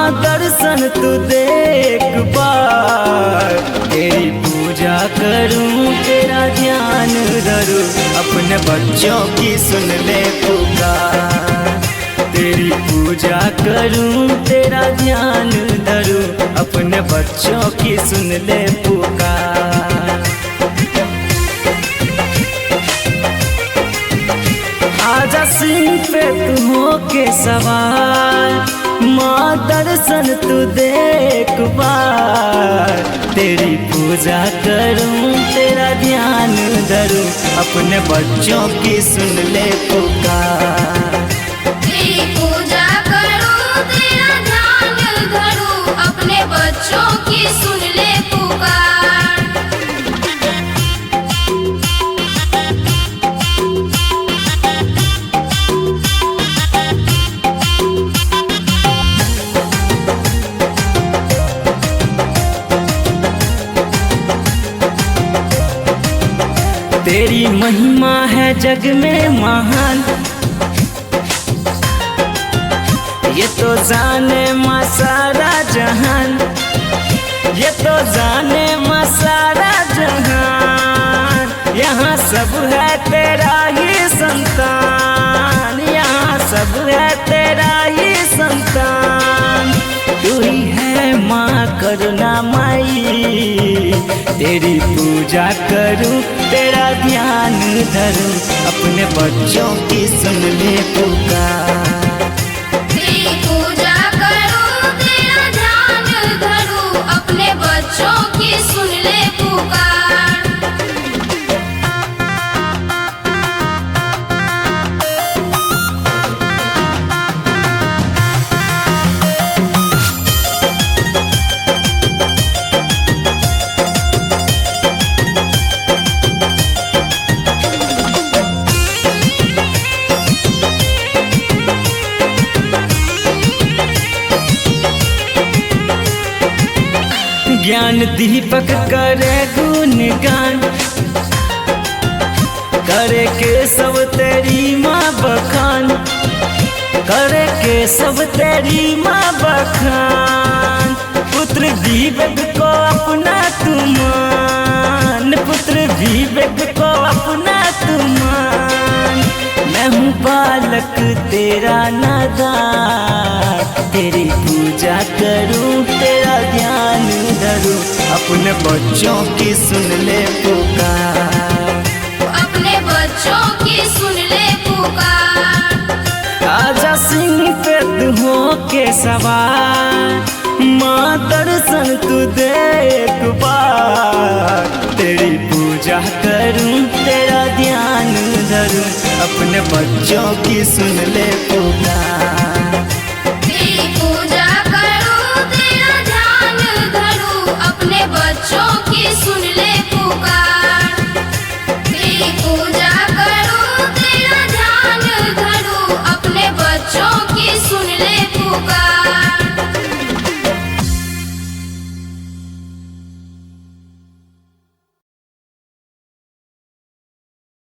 माँ दर्शन तू देख बार, तेरी पूजा करूं तेरा ध्यान धरूं, अपने बच्चों की सुन ले पुकार। तेरी पूजा करूं तेरा ध्यान धरूं, अपने बच्चों की सुन ले पुकार। आजा सिंह पे तू हो के सवार, माँ दर्शन तू देख बार, तेरी पूजा करूं तेरा ध्यान धरूं, अपने बच्चों की सुन ले पुकार। तेरी पूजा करूं तेरा ध्यान धरूं, अपने बच्चों की सुन ले पुकार। तेरी महिमा है जग में महान, ये तो जाने माँ सारा जहान, ये तो जाने माँ सारा जहान। यहाँ सब है तेरा ही संतान, यहाँ सब है तेरा ही संतान। तू ही है माँ करुणामयी, तेरी पूजा करूं तेरा ध्यान धरूं, अपने बच्चों की सुन ले पुकार। तेरी पूजा करूं तेरा ध्यान धरूं, अपने बच्चों की सुन ले पुकार। ज्ञान दीपक करे गुणगान, करे के सब तेरी माँ बखान, करे के सब तेरी माँ बखान। पुत्र विवेक को अपना तू मान, पुत्र विवेक को अपना तू मान। मैं हूँ बालक तेरा नादान, तेरी पूजा करूं तेरा ध्यान धरूं, अपने बच्चों की सुन ले पुकार। अपने बच्चों की सुन ले पुकार। आजा सिंह पे तू हो के सवार, माँ दर्शन तू देख बार, तेरी पूजा करूं तेरा ध्यान धरूं, अपने बच्चों की सुन ले पुकार।